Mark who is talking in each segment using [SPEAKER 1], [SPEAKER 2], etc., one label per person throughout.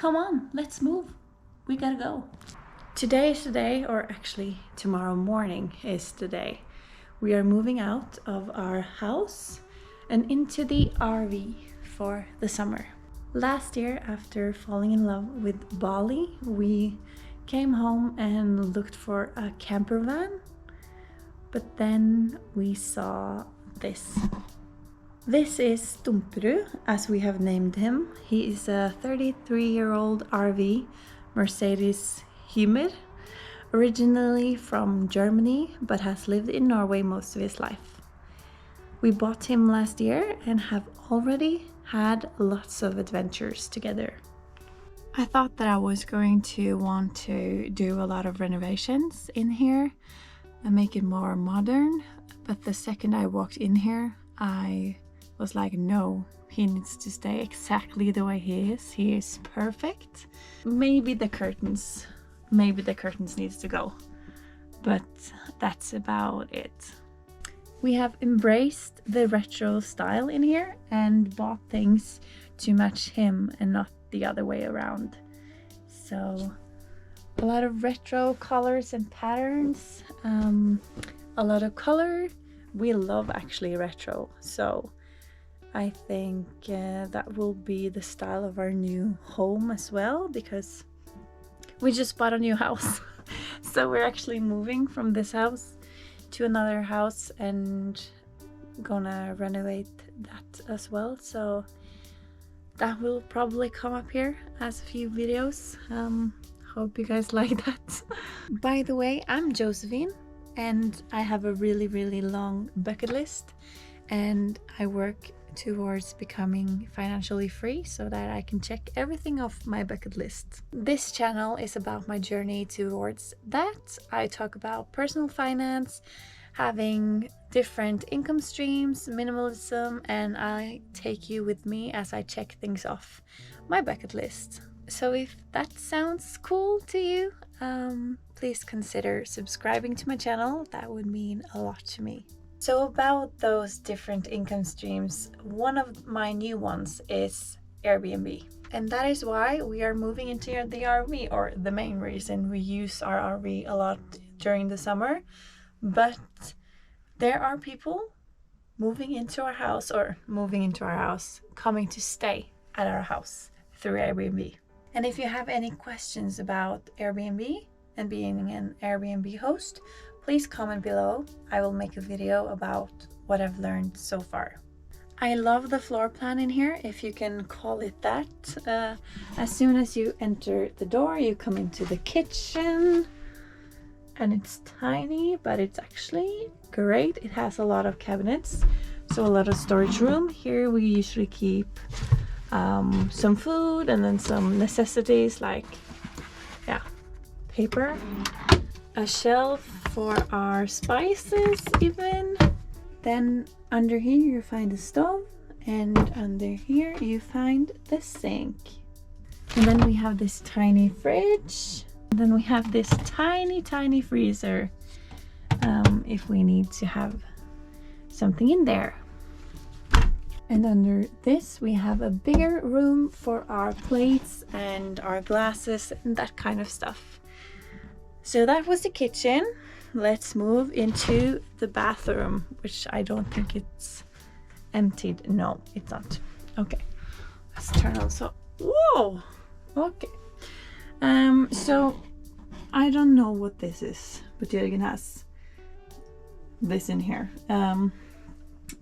[SPEAKER 1] come on, let's move. We gotta go. Today is the day, or actually tomorrow morning is the day. We are moving out of our house and into the RV for the summer. Last year, after falling in love with Bali, we came home and looked for a camper van, but then we saw this. This is Stumperud, as we have named him. He is a 33-year-old RV Mercedes Hymer, originally from Germany, but has lived in Norway most of his life. We bought him last year and have already had lots of adventures together. I thought that I was going to want to do a lot of renovations in here and make it more modern, but the second I walked in here, I was like, no, he needs to stay exactly the way he is. He is perfect. Maybe the curtains needs to go, but that's about it. We have embraced the retro style in here and bought things to match him and not the other way around. So a lot of retro colors and patterns, a lot of color. We love actually retro, so I think that will be the style of our new home as well, because we just bought a new house. So we're actually moving from this house to another house and gonna renovate that as well. So that will probably come up here as a few videos. Hope you guys like that. By the way, I'm Josephine and I have a really long bucket list, and I work towards becoming financially free so that I can check everything off my bucket list. This channel is about my journey towards that. I talk about personal finance, having different income streams, minimalism, and I take you with me as I check things off my bucket list. So if that sounds cool to you, please consider subscribing to my channel. That would mean a lot to me. So about those different income streams, one of my new ones is Airbnb. And that is why we are moving into the RV, or the main reason we use our RV a lot during the summer. But there are people coming to our house, coming to stay at our house through Airbnb. And if you have any questions about Airbnb and being an Airbnb host, please comment below. I will make a video about what I've learned so far. I love the floor plan in here, if you can call it that. As soon as you enter the door, you come into the kitchen. And it's tiny, but it's actually great. It has a lot of cabinets, so a lot of storage room. Here we usually keep some food and then some necessities like paper, a shelf for our spices even. Then under here you find the stove, and under here you find the sink. And then we have this tiny fridge. And then we have this tiny freezer if we need to have something in there. And under this we have a bigger room for our plates and our glasses and that kind of stuff. So that was the kitchen. Let's move into the bathroom, which I don't think it's emptied. No, it's not. Okay, let's turn on. So, whoa, okay. So I don't know what this is, but Jürgen has this in here.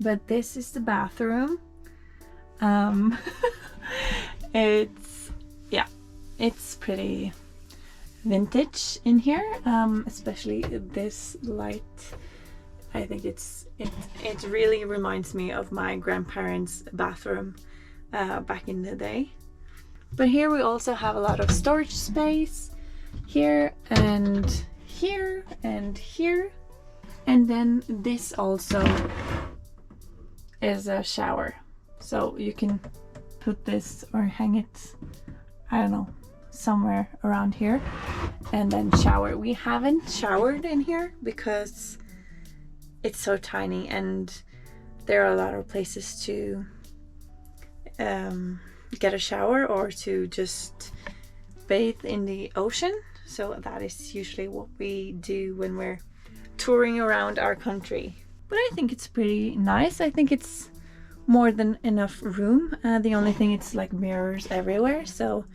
[SPEAKER 1] But this is the bathroom. It's pretty vintage in here, especially this light. I think it really reminds me of my grandparents' bathroom back in the day. But here we also have a lot of storage space, here and here and here. And then this also is a shower, so you can put this or hang it, I don't know, somewhere around here and then shower. We haven't showered in here because it's so tiny and there are a lot of places to get a shower or to just bathe in the ocean. So that is usually what we do when we're touring around our country. But I think it's pretty nice. I think it's more than enough room. The only thing, it's like mirrors everywhere, so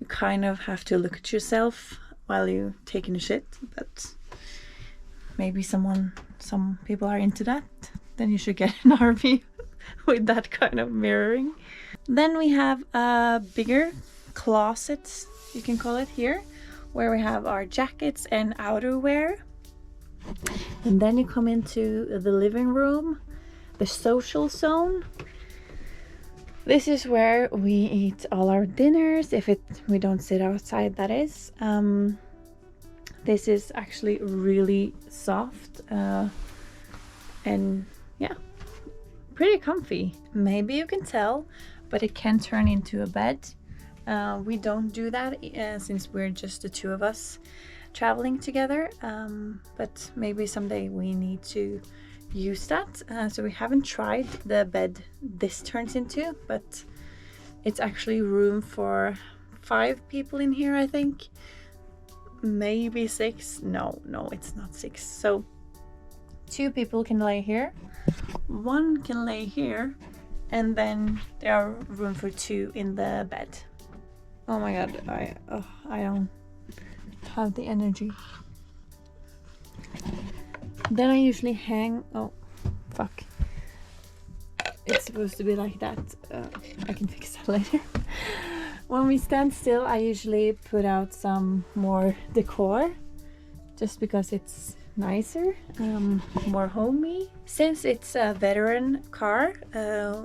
[SPEAKER 1] you kind of have to look at yourself while you're taking a shit. But maybe some people are into that. Then you should get an RV with that kind of mirroring. Then we have a bigger closet, you can call it, here, where we have our jackets and outerwear. And then you come into the living room, the social zone. This is where we eat all our dinners, if we don't sit outside, that is. This is actually really soft and yeah, pretty comfy. Maybe you can tell, but it can turn into a bed. We don't do that since we're just the two of us traveling together, but maybe someday we need to use that. So we haven't tried the bed this turns into, but it's actually room for 5 people in here, I think. Maybe 6. No, it's not 6. So 2 people can lay here, 1 can lay here, and then there are room for 2 in the bed. Oh my god, I don't have the energy. Then I usually hang, oh fuck, it's supposed to be like that. I can fix that later. When we stand still, I usually put out some more decor, just because it's nicer, more homey. Since it's a veteran car,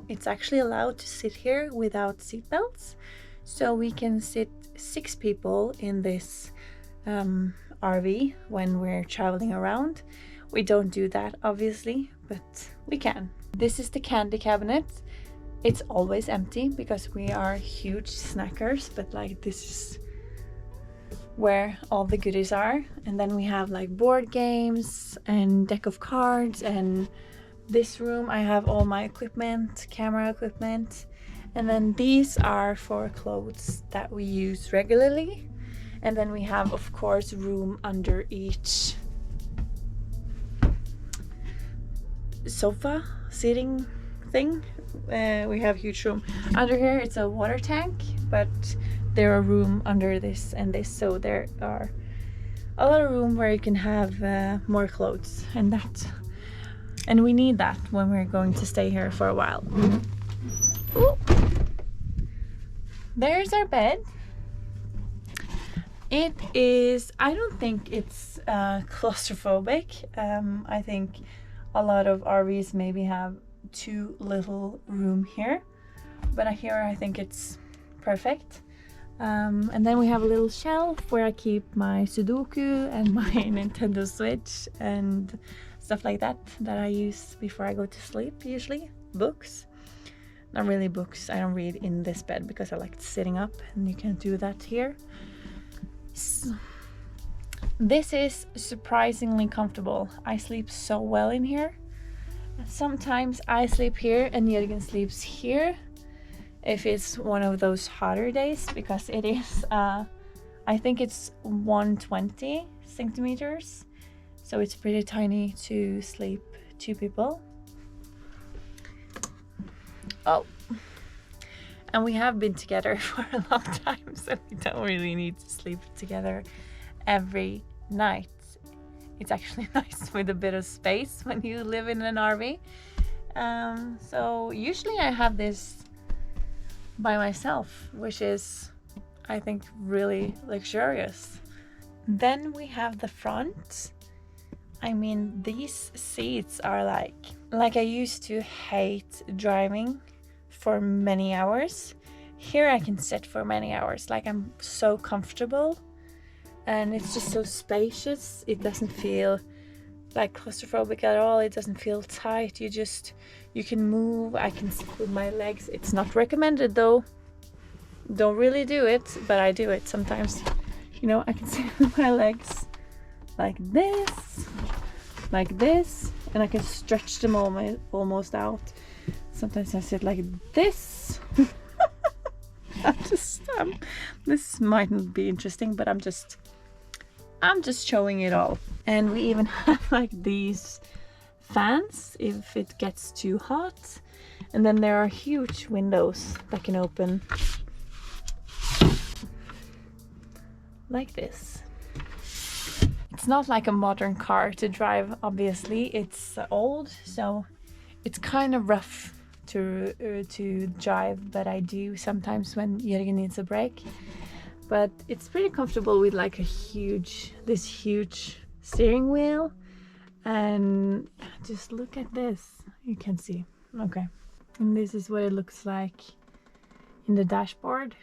[SPEAKER 1] it's actually allowed to sit here without seatbelts, so we can sit 6 people in this RV when we're traveling around. We don't do that, obviously, but we can. This is the candy cabinet. It's always empty because we are huge snackers, but like this is where all the goodies are. And then we have like board games and deck of cards, and this room I have all my equipment, camera equipment. And then these are for clothes that we use regularly. And then we have, of course, room under each sofa sitting thing. We have huge room under here. It's a water tank, but there are room under this and this, so there are a lot of room where you can have more clothes, and we need that when we're going to stay here for a while. Ooh. There's our bed. It is, I don't think it's claustrophobic. I think a lot of RVs maybe have too little room here, but here I think it's perfect. And then we have a little shelf where I keep my Sudoku and my Nintendo Switch and stuff like that I use before I go to sleep usually. Books. Not really books, I don't read in this bed because I like sitting up, and you can't do that here. So, this is surprisingly comfortable. I sleep so well in here. Sometimes I sleep here and Jürgen sleeps here if it's one of those hotter days, because it is I think it's 120 centimeters, so it's pretty tiny to sleep 2 people. Oh, and we have been together for a long time, so we don't really need to sleep together every night. It's actually nice with a bit of space when you live in an RV. So usually I have this by myself, which is, I think, really luxurious. Then we have the front. I mean, these seats are like I used to hate driving for many hours. Here I can sit for many hours. Like, I'm so comfortable, and it's just so spacious. It doesn't feel like claustrophobic at all. It doesn't feel tight. You can move. I can sit with my legs. It's not recommended though. Don't really do it, but I do it sometimes. You know, I can sit with my legs like this, and I can stretch them almost out. Sometimes I sit like this. I'm This might not be interesting, but I'm just showing it all. And we even have like these fans if it gets too hot. And then there are huge windows that can open like this. It's not like a modern car to drive, obviously. It's old, so it's kind of rough to drive, but I do sometimes when Jürgen needs a break. But it's pretty comfortable with like this huge steering wheel. And just look at this. You can see. Okay. And this is what it looks like in the dashboard.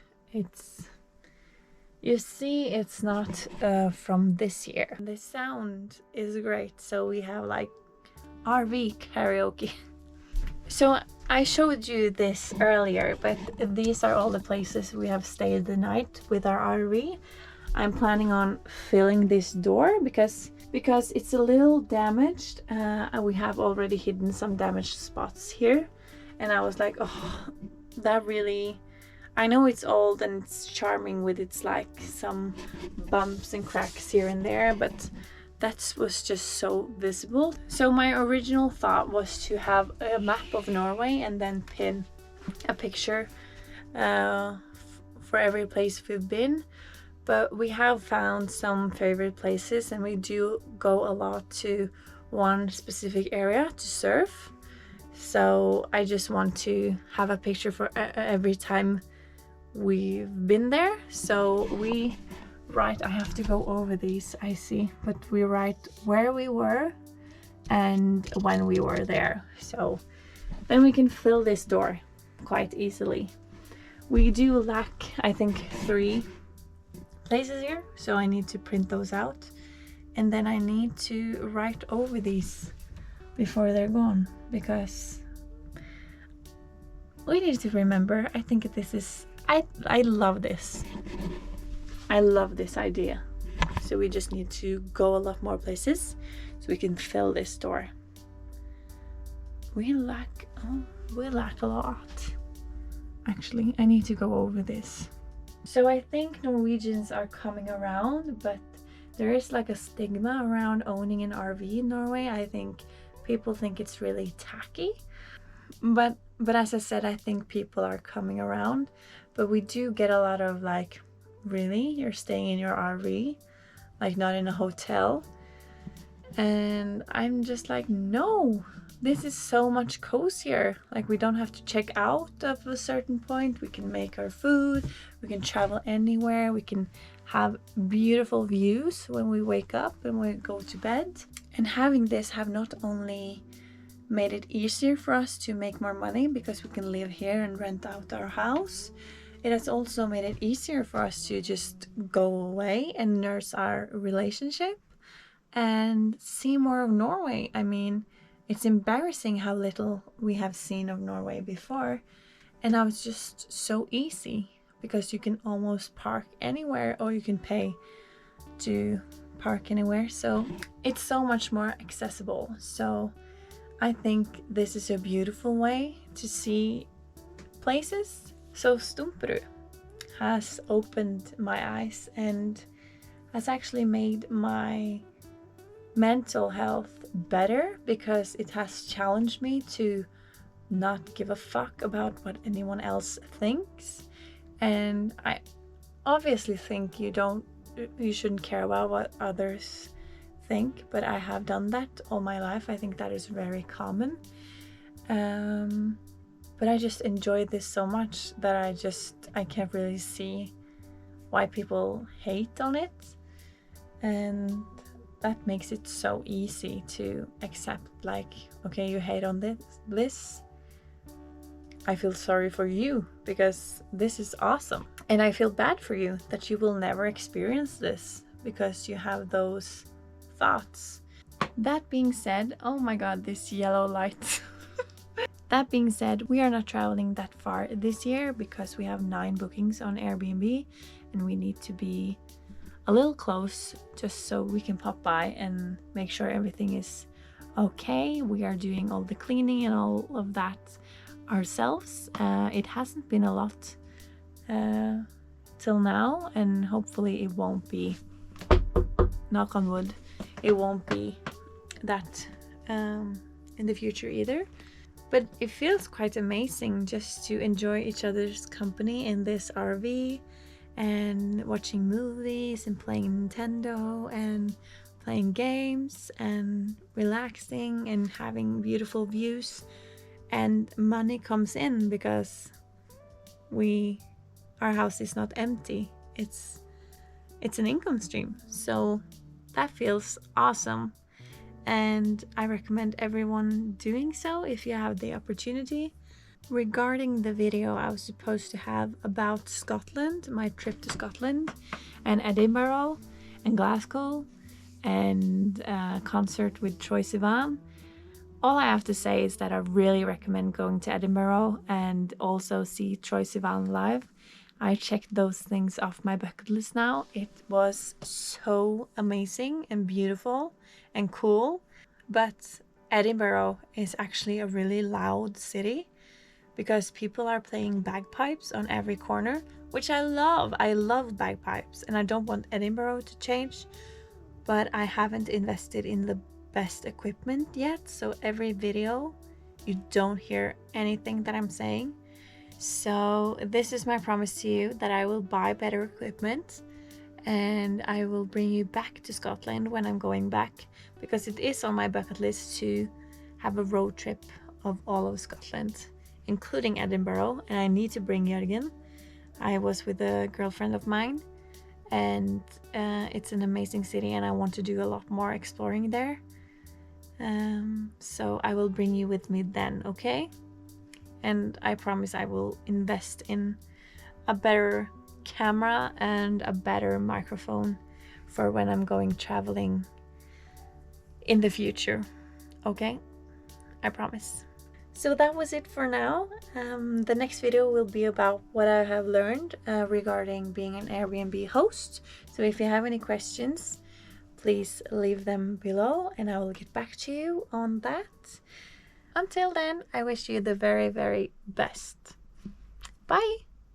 [SPEAKER 1] You see, it's not from this year. The sound is great, so we have like RV karaoke. So I showed you this earlier, but these are all the places we have stayed the night with our RV. I'm planning on filling this door because it's a little damaged. We have already hidden some damaged spots here, and I was like, oh, that really, I know it's old and it's charming with its like some bumps and cracks here and there, but that was just so visible. So my original thought was to have a map of Norway and then pin a picture for every place we've been. But we have found some favorite places, and we do go a lot to one specific area to surf. So I just want to have a picture for every time we've been there. So we write, I have to go over these, I see, but we write where we were and when we were there. So then we can fill this door quite easily. We do lack, I think, 3 places here, so I need to print those out, and then I need to write over these before they're gone, because we need to remember. I think this is, I love this. I love this idea. So we just need to go a lot more places so we can fill this door. We lack a lot. Actually, I need to go over this. So I think Norwegians are coming around, but there is like a stigma around owning an RV in Norway. I think people think it's really tacky. But as I said, I think people are coming around. But we do get a lot of like, really? You're staying in your RV? Like not in a hotel? And I'm just like, no, this is so much cozier. Like we don't have to check out of a certain point. We can make our food. We can travel anywhere. We can have beautiful views when we wake up and we go to bed. And having this have not only made it easier for us to make more money because we can live here and rent out our house, it has also made it easier for us to just go away and nurse our relationship and see more of Norway. I mean, it's embarrassing how little we have seen of Norway before, and now it's just so easy because you can almost park anywhere, or you can pay to park anywhere. So it's so much more accessible. So I think this is a beautiful way to see places. So Stumperud has opened my eyes and has actually made my mental health better, because it has challenged me to not give a fuck about what anyone else thinks. And I obviously think you shouldn't care about what others think, but I have done that all my life. I think that is very common. But I just enjoy this so much that I can't really see why people hate on it. And that makes it so easy to accept, like, okay, you hate on this. I feel sorry for you because this is awesome. And I feel bad for you that you will never experience this because you have those thoughts. That being said, oh my god, this yellow light. That being said, we are not traveling that far this year because we have 9 bookings on Airbnb and we need to be a little close just so we can pop by and make sure everything is okay. We are doing all the cleaning and all of that ourselves. It hasn't been a lot till now, and hopefully it won't be, knock on wood, it won't be that in the future either. But it feels quite amazing just to enjoy each other's company in this RV and watching movies and playing Nintendo and playing games and relaxing and having beautiful views. And money comes in because our house is not empty. It's an income stream. So that feels awesome. And I recommend everyone doing so if you have the opportunity. Regarding the video I was supposed to have about Scotland, my trip to Scotland and Edinburgh and Glasgow and a concert with Troye Sivan, all I have to say is that I really recommend going to Edinburgh and also see Troye Sivan live. I checked those things off my bucket list now. It was so amazing and beautiful and cool. But Edinburgh is actually a really loud city because people are playing bagpipes on every corner, which I love. I love bagpipes and I don't want Edinburgh to change, but I haven't invested in the best equipment yet. So every video you don't hear anything that I'm saying. So this is my promise to you, that I will buy better equipment and I will bring you back to Scotland when I'm going back, because it is on my bucket list to have a road trip of all of Scotland, including Edinburgh, and I need to bring Jørgen. I was with a girlfriend of mine and it's an amazing city and I want to do a lot more exploring there. So I will bring you with me then, okay? And I promise I will invest in a better camera and a better microphone for when I'm going traveling in the future, okay? I promise. So that was it for now. The next video will be about what I have learned regarding being an Airbnb host. So if you have any questions, please leave them below and I will get back to you on that. Until then, I wish you the very, very best. Bye!